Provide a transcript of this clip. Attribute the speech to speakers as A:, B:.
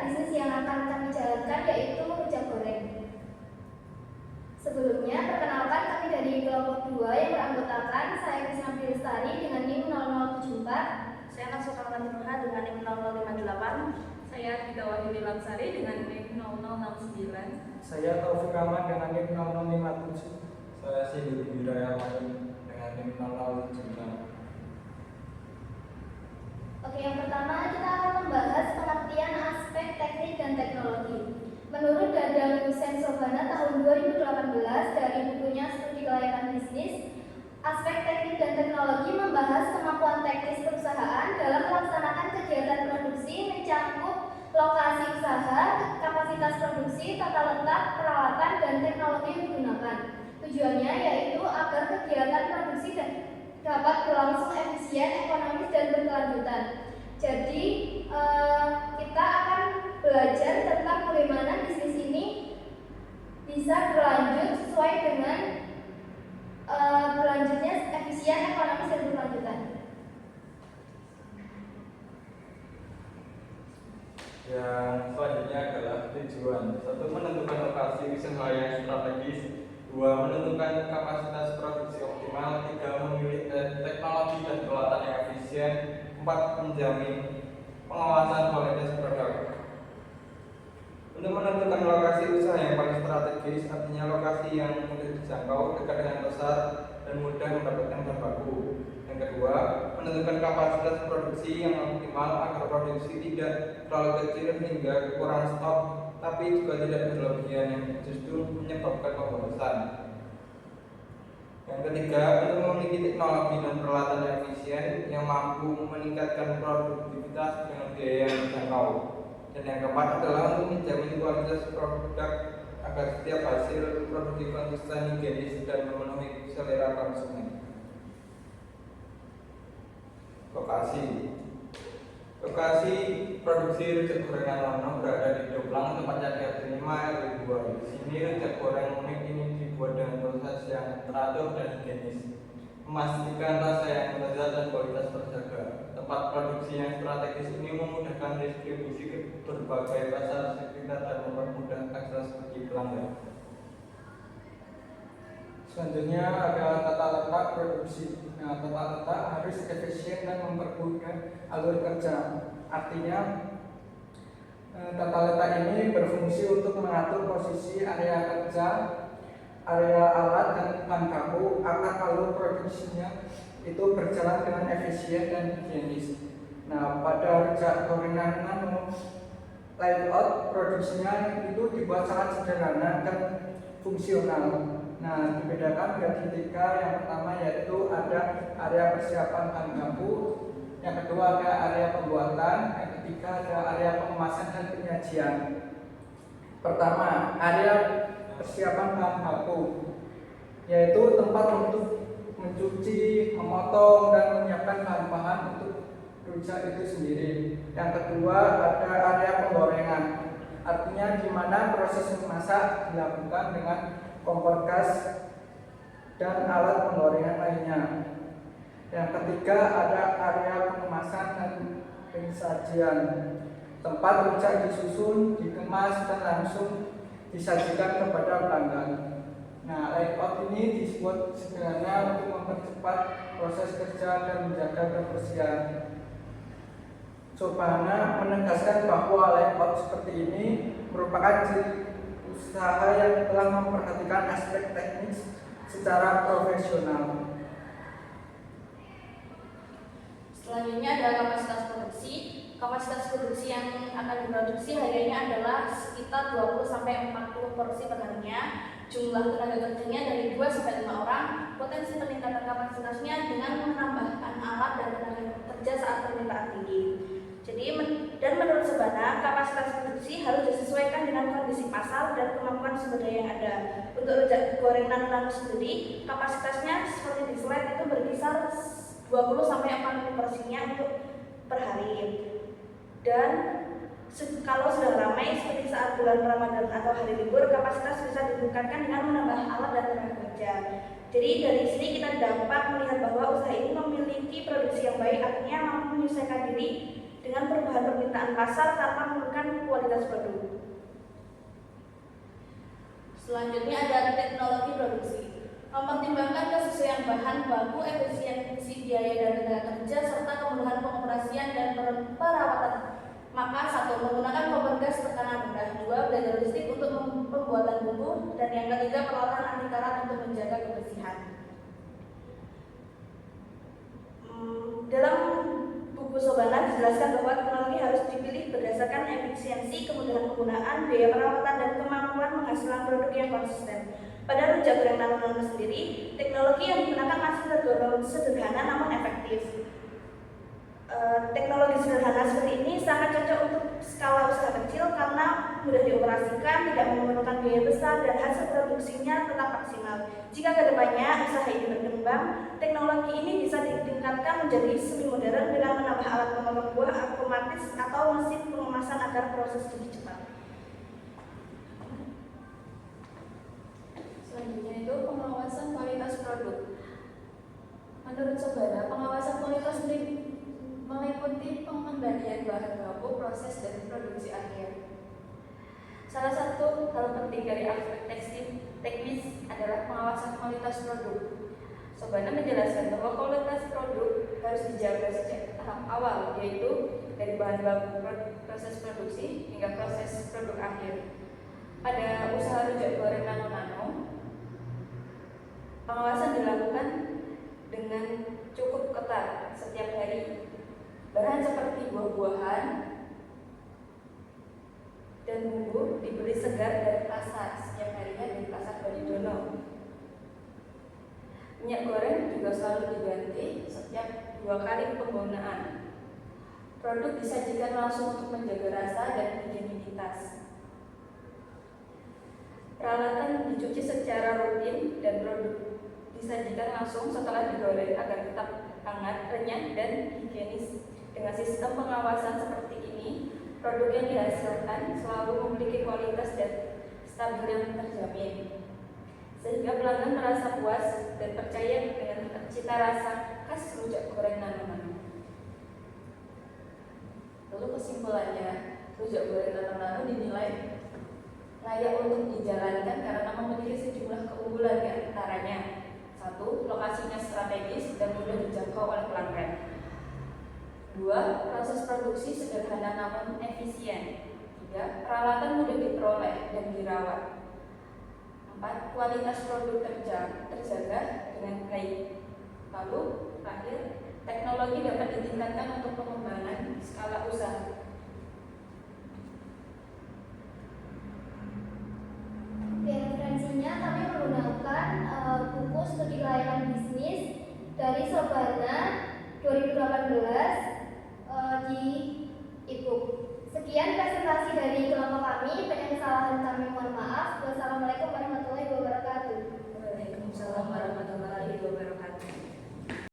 A: bisnis yang akan kami jalankan yaitu rujak goreng. Sebelumnya, perkenalkan kami dari kelompok 2 yang beranggotakan saya Krisna Lestari dengan NIM 0074,
B: saya Nasuka Nurha dengan NIM 0058,
C: saya Gita Wahyuni Lamsari dengan NIM 0069,
D: saya Taufik Ahmad dengan NIM 0057,
E: saya Sidul Wiraya dengan NIM 0076.
A: Oke, yang pertama kita akan membahas pengertian aspek teknik dan teknologi. Menurut Dadang Hussein Sobhana tahun 2018 dari bukunya Studi Kelayakan Bisnis, aspek teknik dan teknologi membahas kemampuan teknis perusahaan dalam melaksanakan kegiatan produksi mencakup lokasi usaha, kapasitas produksi, tata letak, peralatan, dan teknologi yang digunakan. Tujuannya yaitu agar kegiatan produksi dapat berlangsung efisien, ekonomis, dan berkelanjutan. Jadi kita akan belajar tentang bagaimana bisnis ini bisa berlanjut sesuai dengan berlanjutnya efisien, ekonomis, dan berkelanjutan.
E: Yang selanjutnya adalah tujuan. 1. Menentukan lokasi usaha yang strategis. 2. Menentukan kapasitas produksi optimal. 3. Memilih teknologi dan peralatan yang efisien. 4. Menjamin pengawasan kualitas produk. Untuk menentukan lokasi usaha yang paling strategis, artinya lokasi yang mudah dijangkau, dekat dengan pasar, dan mudah mendapatkan bahan baku. Yang kedua, menentukan kapasitas produksi yang optimal agar produksi tidak terlalu kecil hingga kekurangan stok, tapi juga tidak berlebihan yang justru menyebabkan pemborosan. Yang ketiga, untuk memiliki teknologi dan peralatan yang efisien yang mampu meningkatkan produktivitas dengan biaya yang terjangkau. Dan yang keempat adalah untuk menjamin kualitas produk agar setiap hasil produksi konsisten, higienis, dan memenuhi selera konsumen. Lokasi produksi rujak gorengan Lono berada di Doplang, tempatnya di RT 5 RW 2. Di sini rujak goreng unik ini dibuat dengan proses yang teratur dan higienis, memastikan rasa yang lezat dan kualitas terjaga. Tempat produksi yang strategis ini memudahkan distribusi ke berbagai pasar sekitar dan mempermudah akses bagi pelanggan.
D: Selanjutnya ada tata letak produksi. Nah, tata letak harus efisien dan mempermudah alur kerja. Artinya, tata letak ini berfungsi untuk mengatur posisi area kerja, area alat, dan bahan baku agar alur produksinya itu berjalan dengan efisien dan higienis. Nah, pada rujak gorengan Nano, layout produksinya itu dibuat sangat sederhana dan fungsional. Nah, dibedakan dari 3. Yang pertama yaitu ada area persiapan bahan baku, yang kedua ada area pembuatan, yang ketiga ada area pengemasan dan penyajian. Pertama, area persiapan bahan baku, yaitu tempat untuk mencuci, memotong, dan menyiapkan bahan-bahan untuk rujak itu sendiri. Yang kedua ada area penggorengan, artinya di mana proses memasak dilakukan dengan kompor gas dan alat penggorengan lainnya. Yang ketiga ada area pengemasan dan penyajian, tempat rujak disusun, dikemas, dan langsung disajikan kepada pelanggan. Nah, layout ini dibuat sederhana untuk mempercepat proses kerja dan menjaga kebersihan. Sobhana menegaskan bahwa layout seperti ini merupakan ciri usaha yang telah memperhatikan aspek teknis secara profesional.
B: Selanjutnya adalah kapasitas produksi. Kapasitas produksi yang akan diproduksi harianya adalah sekitar 20-40 porsi per harinya. Jumlah tenaga kerjanya dari 2 sampai 5 orang. Potensi peningkatan kapasitasnya dengan menambahkan alat dan tenaga kerja saat permintaan tinggi. Jadi menurut Sobhana, kapasitas produksi harus disesuaikan dengan kondisi pasar dan kemampuan sumber daya yang ada. Untuk rujak goreng Nano sendiri, kapasitasnya seperti di slide itu berkisar 20-40 porsinya untuk per hari. Dan kalau sudah ramai seperti saat bulan Ramadan atau hari libur, kapasitas bisa ditingkatkan dengan menambah alat dan tenaga kerja. Jadi dari sini kita dapat melihat bahwa usaha ini memiliki produksi yang baik, artinya mampu menyesuaikan diri dengan perubahan permintaan permintaan pasar tanpa menurunkan kualitas produk. Selanjutnya ada teknologi produksi. Mempertimbangkan kesesuaian bahan baku, efisiensi biaya dan tenaga kerja, serta kemudahan pengoperasian dan perawatan. Maka 1. Menggunakan kompor gas tekanan rendah. 2. Blender listrik untuk pembuatan bumbu. Dan yang ketiga, peralatan anti karat untuk menjaga kebersihan. Dalam buku Sobana dijelaskan bahwa teknologi harus dipilih berdasarkan efisiensi, kemudahan penggunaan, biaya perawatan, dan kemampuan menghasilkan produk yang konsisten. Pada rujak goreng nano sendiri, teknologi yang digunakan masih tergolong sederhana namun efektif. Teknologi sederhana seperti ini sangat cocok untuk skala usaha kecil karena mudah dioperasikan, tidak memerlukan biaya besar, dan hasil produksinya tetap maksimal. Jika kedepannya usaha ini berkembang, teknologi ini bisa ditingkatkan menjadi semi modern dengan menambah alat pemotong buah otomatis atau mesin pengemasan agar proses lebih cepat.
C: Selanjutnya itu pengawasan kualitas produk. Menurut Sobana, pengawasan kualitas meliputi pengendalian bahan baku, proses, dan produksi akhir. Salah satu hal penting dari aspek teknis adalah pengawasan kualitas produk. Sobana menjelaskan bahwa kualitas produk harus dijaga sejak tahap awal, yaitu dari bahan baku, proses produksi, hingga proses produk akhir. Pada usaha rujak goreng nano, pengawasan dilakukan dengan cukup ketat setiap hari. Bahan seperti buah-buahan dan bumbu dibeli segar dari pasar setiap harinya dari pasar Balidono. Minyak goreng juga selalu diganti setiap 2 kali penggunaan. Produk disajikan langsung untuk menjaga rasa dan higienitas. Peralatan dicuci secara rutin dan produk disajikan langsung setelah digoreng agar tetap hangat, renyah, dan higienis. Dengan sistem pengawasan seperti ini, produk yang dihasilkan selalu memiliki kualitas dan stabil yang terjamin, sehingga pelanggan merasa puas dan percaya dengan cita rasa khas rujak goreng nano. Lalu kesimpulannya, rujak goreng nano dinilai layak untuk dijalankan karena memiliki sejumlah keunggulan, di antaranya 1. Lokasinya strategis dan mudah dijangkau oleh pelanggan. 2. Proses produksi sederhana namun efisien. 3. Peralatan mudah diperoleh dan dirawat. 4. Kualitas produk terjaga dengan baik. Lalu, terakhir, teknologi dapat ditingkatkan untuk pengembangan skala usaha.
A: Referensinya kami menggunakan buku studi kelayakan bisnis dari Sobana 2018 di e-book. Sekian presentasi dari kelompok kami. Banyak kesalahan kami mohon maaf.